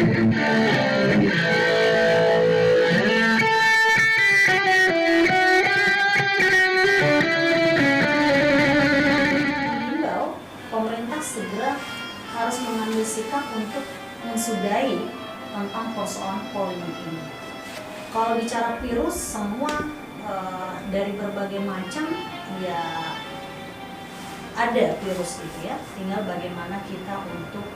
Mengimbau pemerintah segera harus mengambil sikap untuk mensudahi tentang persoalan polemik ini. Kalau bicara virus, semua dari berbagai macam ya ada virus itu ya. Tinggal bagaimana kita untuk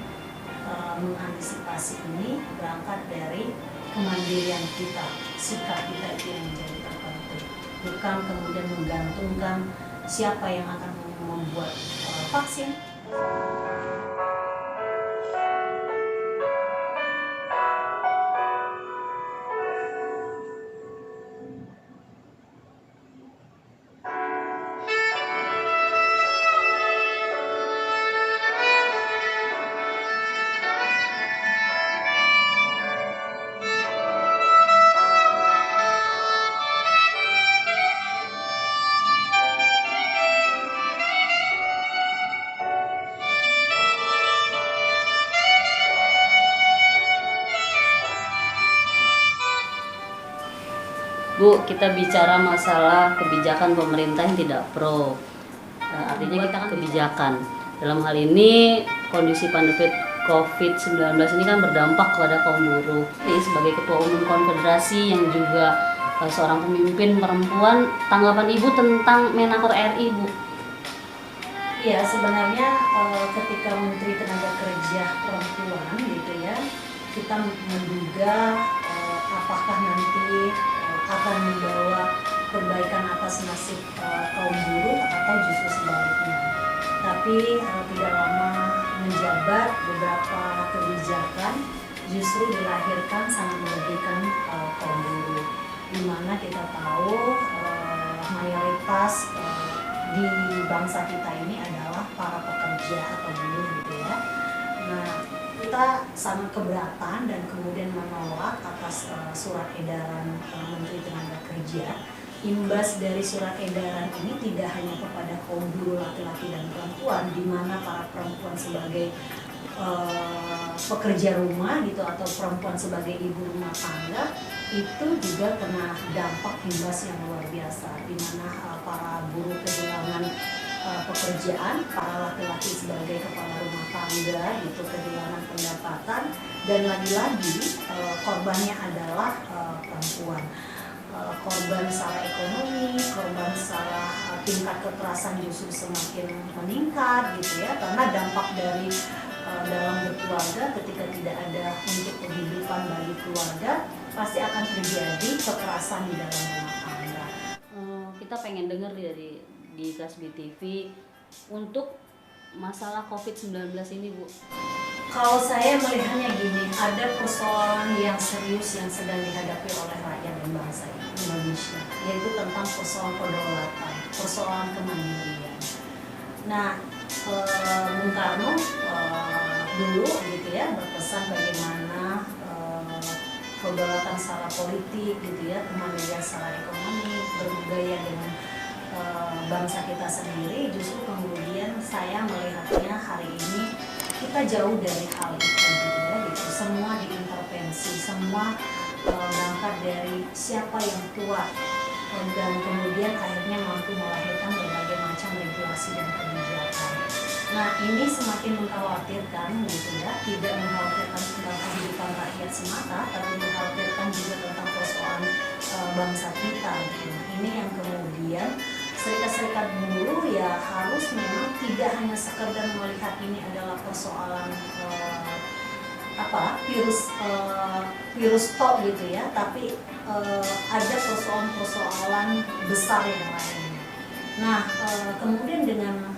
mengantisipasi ini berangkat dari kemandirian kita, sikap kita itu yang menjadi terpenting. Bukan kemudian menggantungkan siapa yang akan membuat vaksin. Bu, kita bicara masalah kebijakan pemerintah yang tidak pro. Artinya kita kan kebijakan. Dalam hal ini kondisi pandemi COVID-19 ini kan berdampak kepada kaum buruh. Jadi sebagai Ketua Umum Konfederasi yang juga seorang pemimpin perempuan, tanggapan Ibu tentang Menaker RI, Bu? Ya, sebenarnya ketika Menteri Tenaga Kerja Perempuan gitu ya, kita menduga apakah nanti akan membawa perbaikan atas nasib kaum buruh atau justru sebaliknya. Tapi tidak lama menjabat, beberapa kebijakan justru dilahirkan sangat merugikan kaum buruh. Di mana kita tahu mayoritas di bangsa kita ini adalah para pekerja atau buruh gitu ya. Nah, kita sangat keberatan dan kemudian menolak atas surat edaran Menteri Tenaga Kerja. Imbas dari surat edaran ini tidak hanya kepada kaum buruh laki-laki dan perempuan, di mana para perempuan sebagai pekerja rumah gitu atau perempuan sebagai ibu rumah tangga itu juga kena dampak imbas yang luar biasa, di mana para buruh kehilangan pekerjaan, para laki-laki sebagai kepala rumah tangga gitu kehilangan pendapatan, dan lagi-lagi korbannya adalah perempuan. Korban secara ekonomi, korban secara tingkat kekerasan justru semakin meningkat gitu ya, karena dampak dari dalam berkeluarga ketika tidak ada untuk kehidupan bagi keluarga pasti akan terjadi kekerasan di dalam rumah tangga. Kita pengen dengar dari di Kasbi TV untuk masalah COVID-19 ini, Bu. Kalau saya melihatnya gini, ada persoalan yang serius yang sedang dihadapi oleh rakyat dan bangsa Indonesia, yaitu tentang persoalan kedaulatan, persoalan kemandirian. Nah, Bung Karno dulu gitu ya berpesan bagaimana kedaulatan secara politik gitu ya, kemandirian secara ekonomi, berbudaya dengan bangsa kita sendiri. Justru kemudian saya melihatnya hari ini kita jauh dari hal itu gitu ya, gitu. Semua diintervensi, semua berangkat dari siapa yang kuat dan kemudian akhirnya mampu melahirkan berbagai macam regulasi dan kebijakan. Nah, ini semakin mengkhawatirkan gitu ya, tidak mengkhawatirkan tentang kehidupan rakyat semata, tapi mengkhawatirkan juga tentang persoalan bangsa kita gitu. Ini yang kemudian Serikat-serikat buruh ya harus memang tidak hanya sekedar melihat ini adalah persoalan virus tok gitu ya, tapi ada persoalan-persoalan besar yang lainnya. Nah, kemudian dengan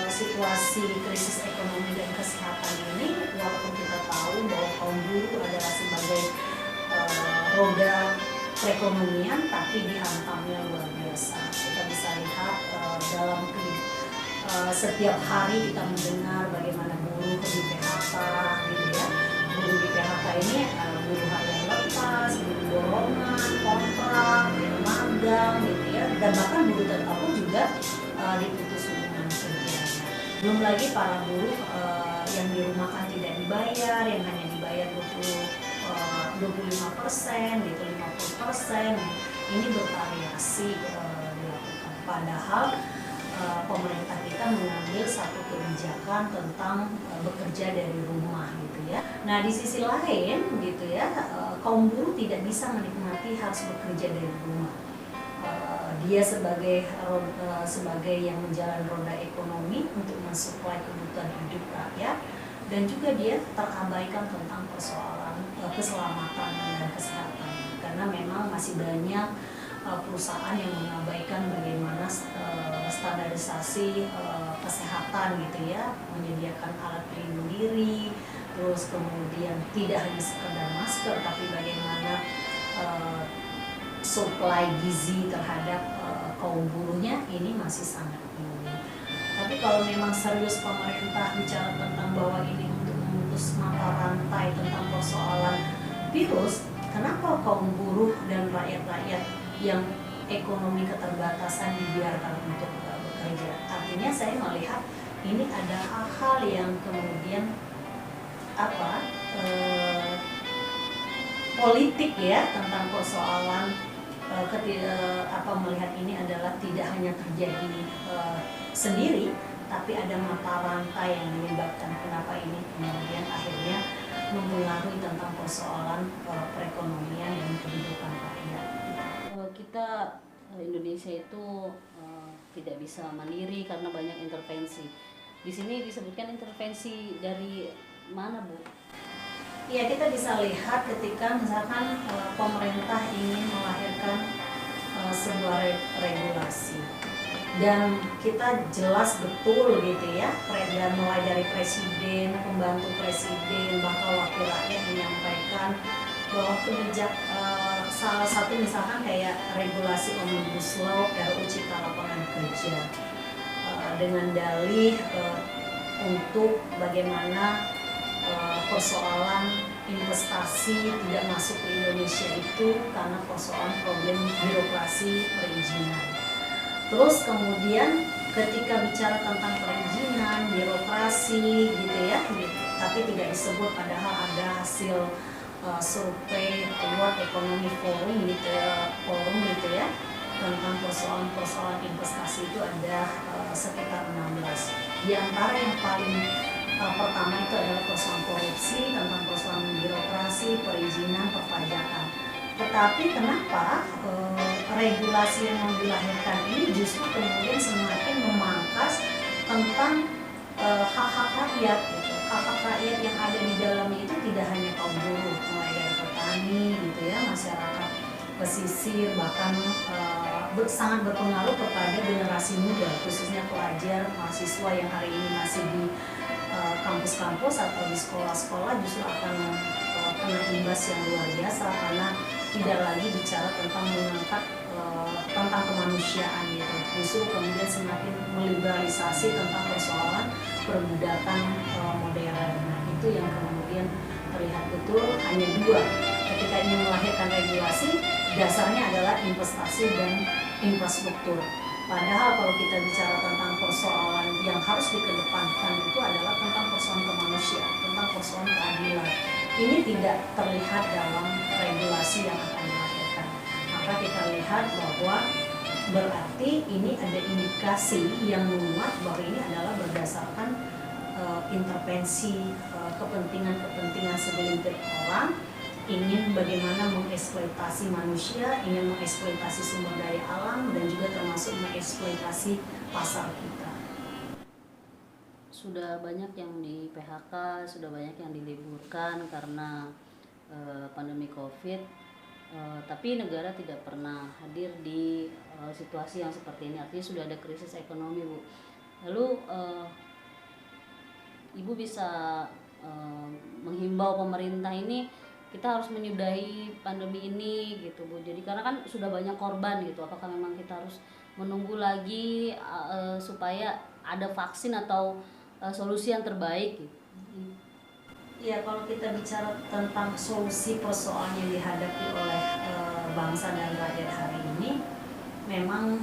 situasi krisis ekonomi dan kesehatan ini, walaupun kita tahu bahwa kaum buruh adalah sebagai roda perekonomian, tapi dihantamnya luar biasa. Kita bisa lihat dalam setiap hari kita mendengar bagaimana buruh di PHK gitu ya. Buruh di PHK ini buruh harian lepas, buruh borongan, kontrak, magang gitu ya, dan bahkan buruh tetap pun juga diputus hubungan kerjanya. Belum lagi para buruh yang dirumahkan tidak dibayar, yang hanya dibayar 20 25%, gitu 50%, ini bervariasi dilakukan. Padahal pemerintah kita mengambil satu kebijakan tentang bekerja dari rumah gitu ya. Nah di sisi lain gitu ya, kaum buruh tidak bisa menikmati harus bekerja dari rumah. Dia sebagai yang menjalan roda ekonomi untuk mensuplai kebutuhan hidup rakyat, dan juga dia terabaikan tentang persoalan keselamatan dan kesehatan, karena memang masih banyak perusahaan yang mengabaikan bagaimana standarisasi kesehatan gitu ya, menyediakan alat pelindung diri, terus kemudian tidak hanya sekedar masker tapi bagaimana supply gizi terhadap kaum buruhnya ini masih sangat tinggi. Tapi kalau memang serius pemerintah bicara tentang bahwa ini untuk memutus mata rantai tentang persoalan virus, kenapa kaum buruh dan rakyat-rakyat yang ekonomi keterbatasan dibiarkan untuk bekerja? Artinya saya melihat ini ada hal-hal yang kemudian politik ya tentang persoalan melihat ini adalah tidak hanya terjadi sendiri, tapi ada mata rantai yang menyebabkan kenapa ini kemudian akhirnya mempengaruhi tentang persoalan perekonomian dan kehidupan rakyat. Kita Indonesia itu tidak bisa mandiri karena banyak intervensi. Di sini disebutkan intervensi dari mana, Bu? Ya, kita bisa lihat ketika misalkan pemerintah ingin melahirkan sebuah regulasi, dan kita jelas betul gitu ya, mulai dari presiden, pembantu presiden, bahkan wakil rakyat menyampaikan bahwa salah satu misalkan kayak regulasi Omnibus Law RUU Cipta Lapangan Kerja, dengan dalih untuk bagaimana persoalan investasi tidak masuk ke Indonesia itu karena persoalan problem birokrasi perizinan. Terus kemudian ketika bicara tentang perizinan, birokrasi gitu ya, tapi tidak disebut, padahal ada hasil survei World Economic Forum gitu ya, tentang persoalan investasi itu ada sekitar 16. Di antara yang paling pertama itu adalah persoalan korupsi, tentang persoalan birokrasi, perizinan, perpajakan. Tetapi kenapa regulasi yang mau dilahirkan ini justru kemudian semakin memangkas tentang hak-hak rakyat gitu. Hak-hak rakyat yang ada di dalamnya itu tidak hanya kaum buruh, mulai dari petani gitu ya, masyarakat pesisir, bahkan sangat berpengaruh kepada generasi muda, khususnya pelajar, mahasiswa yang hari ini masih di kampus-kampus atau di sekolah-sekolah, justru akan kena imbas yang luar biasa karena tidak lagi bicara tentang mengangkat tentang kemanusiaan gitu. Justru kemudian semakin meliberalisasi tentang persoalan perbudakan modern. Nah, itu yang kemudian terlihat betul hanya dua. Ketika ingin melahirkan regulasi, dasarnya adalah investasi dan infrastruktur. Padahal kalau kita bicara tentang persoalan yang harus dikedepankan itu adalah tentang persoalan kemanusiaan, tentang persoalan keadilan. Ini tidak terlihat dalam regulasi yang akan dilahirkan. Maka kita lihat bahwa berarti ini ada indikasi yang menguat bahwa ini adalah berdasarkan intervensi kepentingan segelintir orang, ingin bagaimana mengeksploitasi manusia, ingin mengeksploitasi sumber daya alam, dan juga termasuk mengeksploitasi pasar kita. Sudah banyak yang di PHK, sudah banyak yang diliburkan karena pandemi COVID, tapi negara tidak pernah hadir di situasi yang seperti ini. Artinya sudah ada krisis ekonomi, Bu. Lalu Ibu bisa menghimbau pemerintah ini, kita harus menyudahi pandemi ini gitu, Bu. Jadi karena kan sudah banyak korban gitu. Apakah memang kita harus menunggu lagi supaya ada vaksin atau solusi yang terbaik gitu? Ya, kalau kita bicara tentang solusi persoalan yang dihadapi oleh bangsa dan rakyat hari ini, memang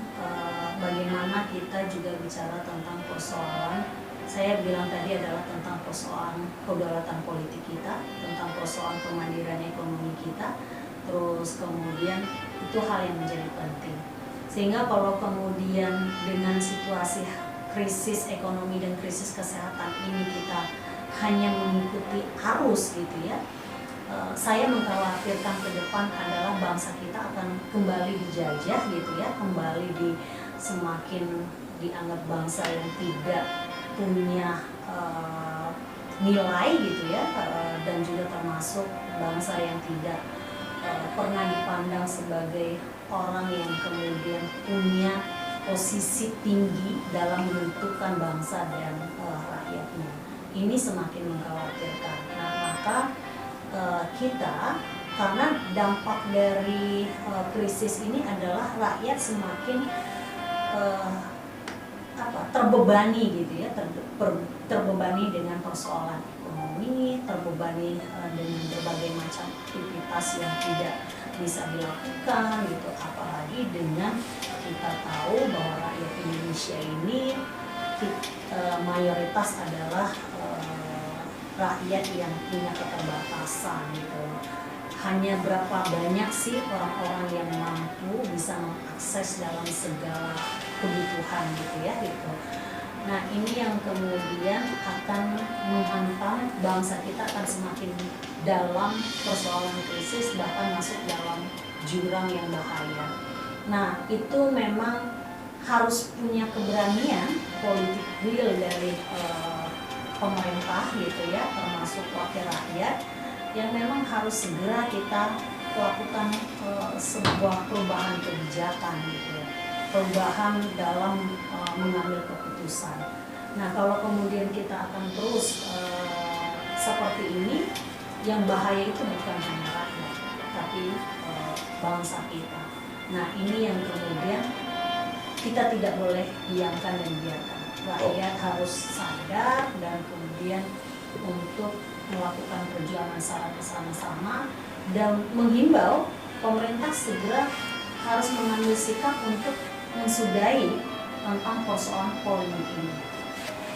bagaimana kita juga bicara tentang persoalan saya bilang tadi adalah tentang persoalan kedaulatan politik kita, tentang persoalan kemandirian ekonomi kita, terus kemudian itu hal yang menjadi penting. Sehingga kalau kemudian dengan situasi krisis ekonomi dan krisis kesehatan ini kita hanya mengikuti arus gitu ya, saya mengkhawatirkan ke depan adalah bangsa kita akan kembali dijajah gitu ya, kembali semakin dianggap bangsa yang tidak punya nilai gitu ya, dan juga termasuk bangsa yang tidak pernah dipandang sebagai orang yang kemudian punya posisi tinggi dalam menentukan bangsa dan rakyatnya. Ini semakin mengkhawatirkan. Nah, maka kita, karena dampak dari krisis ini adalah rakyat semakin terbebani gitu ya, terbebani dengan persoalan ekonomi, terbebani dengan berbagai macam aktivitas yang tidak bisa dilakukan gitu, apalagi dengan kita tahu bahwa rakyat Indonesia ini mayoritas adalah rakyat yang punya keterbatasan gitu. Hanya berapa banyak sih orang-orang yang mampu bisa mengakses dalam segala kebutuhan gitu ya gitu. Nah, ini yang kemudian akan menghantam bangsa kita, akan semakin dalam persoalan krisis, bahkan masuk dalam jurang yang bahaya. Nah, itu memang harus punya keberanian politik will dari pemerintah gitu ya, termasuk wakil rakyat, yang memang harus segera kita lakukan sebuah perubahan kebijakan gitu ya, perubahan dalam mengambil keputusan. Nah, kalau kemudian kita akan terus seperti ini, yang bahaya itu bukan hanya rakyat, tapi bangsa kita. Nah, ini yang kemudian kita tidak boleh diamkan dan biarkan. Rakyat harus sadar dan kemudian untuk melakukan perjuangan secara bersama-sama dan menghimbau pemerintah segera harus mengambil sikap untuk mensudahi tentang persoalan polemik ini.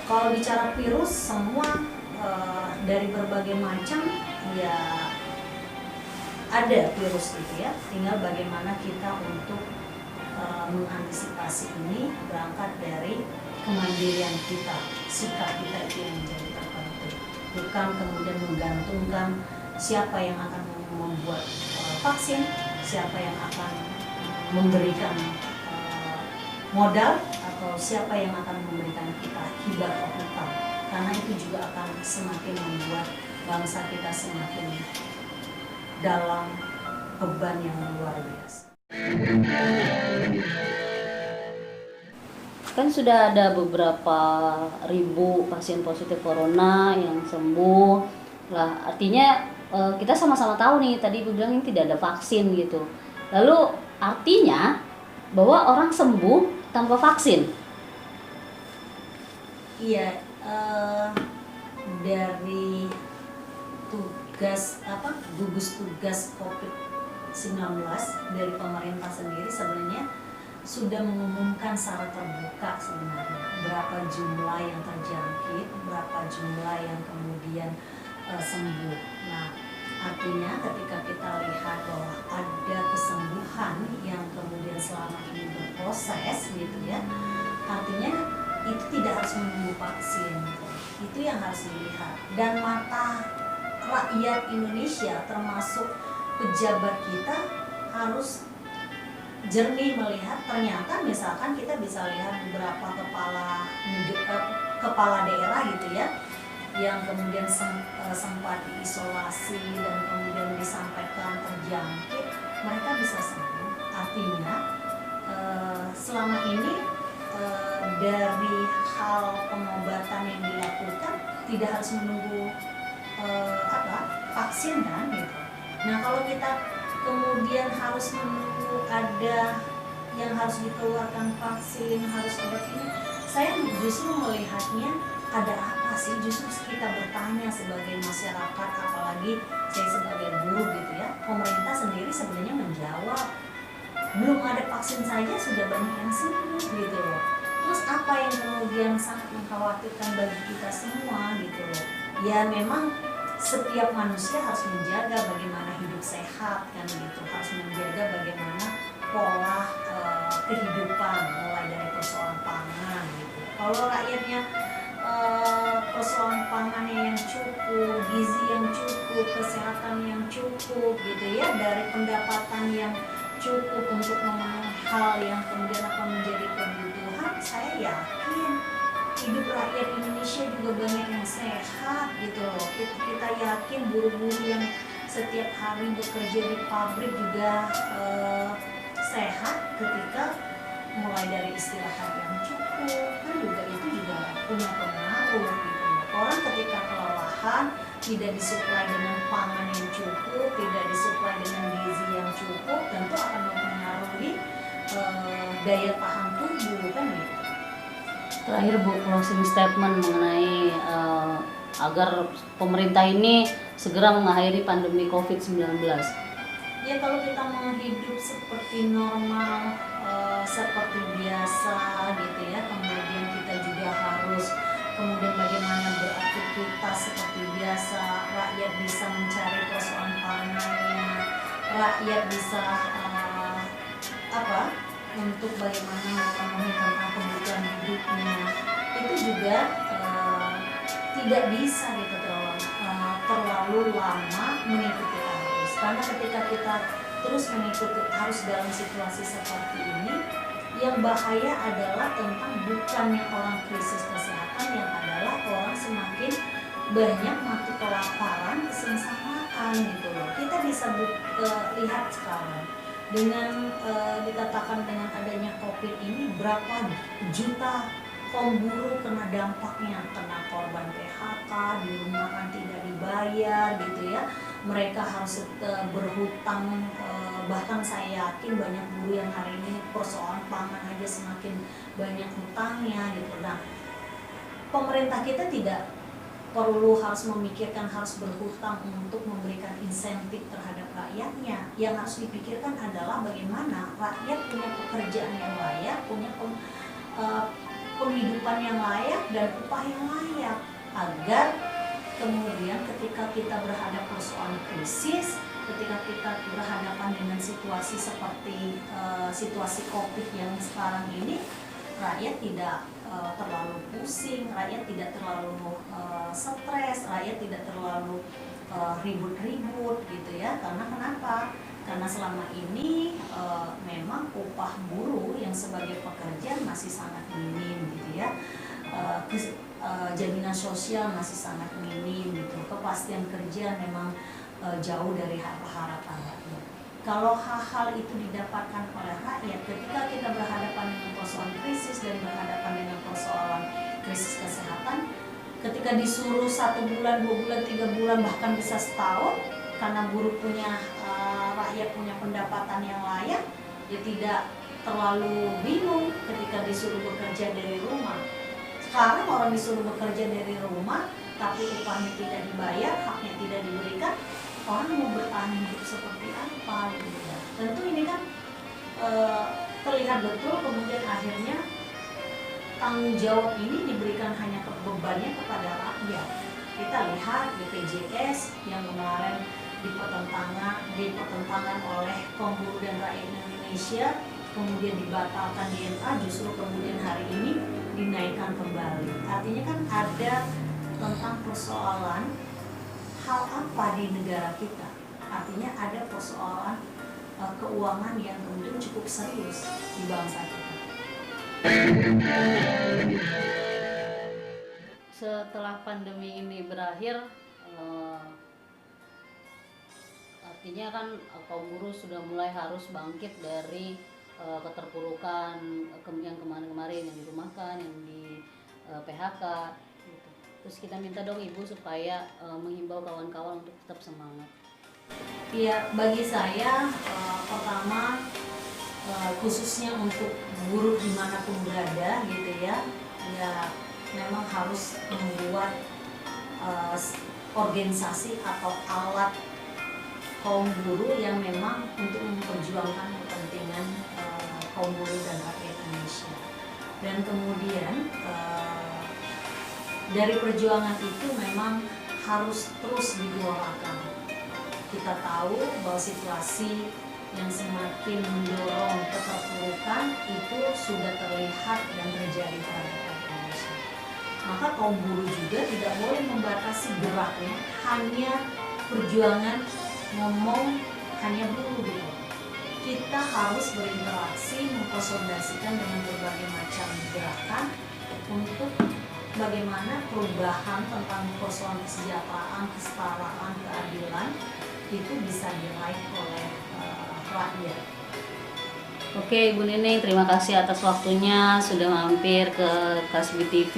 Kalau bicara virus, semua dari berbagai macam ya ada virus itu ya, tinggal bagaimana kita untuk mengantisipasi ini berangkat dari kemandirian kita, sikap kita itu yang menjadi terpenting, bukan kemudian menggantungkan siapa yang akan membuat vaksin, siapa yang akan memberikan modal, atau siapa yang akan memberikan kita hibah atau hutang, karena itu juga akan semakin membuat bangsa kita semakin dalam beban yang luar biasa. Kan sudah ada beberapa ribu pasien positif corona yang sembuh lah, artinya kita sama-sama tahu nih, tadi Ibu bilang ini tidak ada vaksin gitu, lalu artinya bahwa orang sembuh tanpa vaksin? Iya, dari gugus tugas COVID-19 dari pemerintah sendiri sebenarnya sudah mengumumkan secara terbuka sebenarnya berapa jumlah yang terjangkit, berapa jumlah yang kemudian sembuh. Nah, artinya ketika kita lihat bahwa ada kesembuhan yang kemudian selama ini berproses gitu ya, artinya itu tidak harus menunggu vaksin gitu. Itu yang harus dilihat, dan mata rakyat Indonesia termasuk pejabat kita harus jernih melihat. Ternyata misalkan kita bisa lihat beberapa kepala daerah gitu ya, yang kemudian sempat diisolasi dan kemudian disampaikan terjangkit, mereka bisa sembuh. Artinya selama ini dari hal pengobatan yang dilakukan tidak harus menunggu vaksin kan gitu. Nah, kalau kita kemudian harus menunggu ada yang harus dikeluarkan vaksin, harus obat ini, saya justru melihatnya ada apa sih? Justru kita bertanya sebagai masyarakat, apalagi saya sebagai buruh gitu ya, pemerintah sendiri sebenarnya menjawab belum ada vaksin saja sudah banyak yang sembuh gitu loh. Terus apa yang kemudian sangat mengkhawatirkan bagi kita semua gitu loh. Ya memang setiap manusia harus menjaga bagaimana hidup sehat kan gitu, harus menjaga bagaimana pola kehidupan mulai dari persoalan pangan gitu. Kalau rakyatnya persoalan pangannya yang cukup, gizi yang cukup, kesehatan yang cukup gitu ya, dari pendapatan yang cukup untuk memenuhi hal yang kemudian akan menjadi kebutuhan, saya yakin hidup rakyat Indonesia juga banyak yang sehat gitu loh. Kita yakin buruh-buruh yang setiap hari bekerja di pabrik juga sehat ketika mulai dari istirahat yang cukup, kan juga itu juga punya pengaruh gitu loh. Orang ketika kelelahan, tidak disuplai dengan pangan yang cukup, tidak disuplai dengan gizi yang cukup, tentu akan mempengaruhi daya tahan tubuh kan gitu. Terakhir Bu, closing statement mengenai agar pemerintah ini segera mengakhiri pandemi COVID-19. Ya kalau kita mau hidup seperti normal, seperti biasa gitu ya, kemudian kita juga harus kemudian bagaimana beraktivitas seperti biasa, rakyat bisa mencari persoalan pangannya, rakyat bisa untuk bagaimana memenuhi tentang kebutuhan hidupnya, itu juga tidak bisa gitu terlalu lama mengikuti arus, karena ketika kita terus mengikuti arus dalam situasi seperti ini, yang bahaya adalah tentang bukannya orang krisis kesehatan, yang adalah orang semakin banyak mati kelaparan, kesengsaraan gitu loh. Kita bisa lihat sekarang dengan dikatakan dengan adanya COVID ini, berapa juta kaum buruh kena dampaknya, kena korban PHK, dirumahkan tidak dibayar gitu ya, mereka harus berhutang, bahkan saya yakin banyak buruh yang hari ini persoalan pangan aja semakin banyak hutangnya gitu. Nah, pemerintah kita tidak perlu harus memikirkan harus berhutang untuk memberikan insentif terhadap rakyatnya. Yang harus dipikirkan adalah bagaimana rakyat punya pekerjaan yang layak, punya penghidupan yang layak dan upah yang layak, agar kemudian ketika kita berhadapan persoalan krisis, ketika kita berhadapan dengan situasi seperti situasi COVID yang sekarang ini, rakyat tidak terlalu pusing, rakyat tidak terlalu stres, rakyat tidak terlalu ribut-ribut gitu ya. Karena kenapa? Karena selama ini memang upah buruh yang sebagai pekerja masih sangat minim gitu ya, jaminan sosial masih sangat minim gitu, kepastian kerja memang jauh dari harapan rakyat. Kalau hal-hal itu didapatkan oleh rakyat ketika kita berhadapan dengan persoalan krisis dan berhadapan dengan persoalan krisis kesehatan, ketika disuruh 1 bulan, 2 bulan, 3 bulan, bahkan bisa setahun, karena buruh punya rakyat punya pendapatan yang layak, ya tidak terlalu bingung ketika disuruh bekerja dari rumah. Sekarang orang disuruh bekerja dari rumah, tapi upahnya tidak dibayar, haknya tidak diberikan, orang mau bertahan hidup seperti apa gitu ya. Tentu ini kan terlihat betul, kemudian akhirnya tanggung jawab ini diberikan hanya bebannya kepada rakyat. Kita lihat BPJS yang kemarin dipertentangkan oleh kaum buruh dan rakyat Indonesia, kemudian dibatalkan di MA, justru kemudian hari ini dinaikkan kembali. Artinya kan ada tentang persoalan hal apa di negara kita. Artinya ada persoalan keuangan yang kemudian cukup serius di bangsa kita. Setelah pandemi ini berakhir, artinya kan kaum buruh sudah mulai harus bangkit dari keterpurukan yang kemarin-kemarin, yang dirumahkan, yang di PHK gitu. Terus kita minta dong Ibu supaya menghimbau kawan-kawan untuk tetap semangat. Ya, bagi saya pertama khususnya untuk buruh dimanapun berada gitu ya, memang harus membuat organisasi atau alat kaum buruh yang memang untuk memperjuangkan kepentingan kaum buruh dan rakyat Indonesia. Dan kemudian dari perjuangan itu memang harus terus digelorakan. Kita tahu bahwa situasi yang semakin mendorong keterpurukan itu sudah terlihat dan terjadi pada rakyat Indonesia. Maka kaum buruh juga tidak boleh membatasi geraknya hanya perjuangan ngomong hanya buruh gitu. Kita harus berinteraksi, mengkonsolidasikan dengan berbagai macam gerakan untuk bagaimana perubahan tentang persoalan kesejahteraan, kesetaraan, keadilan itu bisa diraih oleh rakyat. Oke Ibu Nining, terima kasih atas waktunya sudah mampir ke Kasbi TV.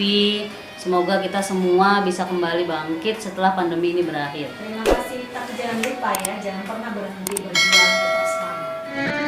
Semoga kita semua bisa kembali bangkit setelah pandemi ini berakhir. Terima kasih, tapi jangan lupa ya, jangan pernah berhenti berjuang, tetap semangat.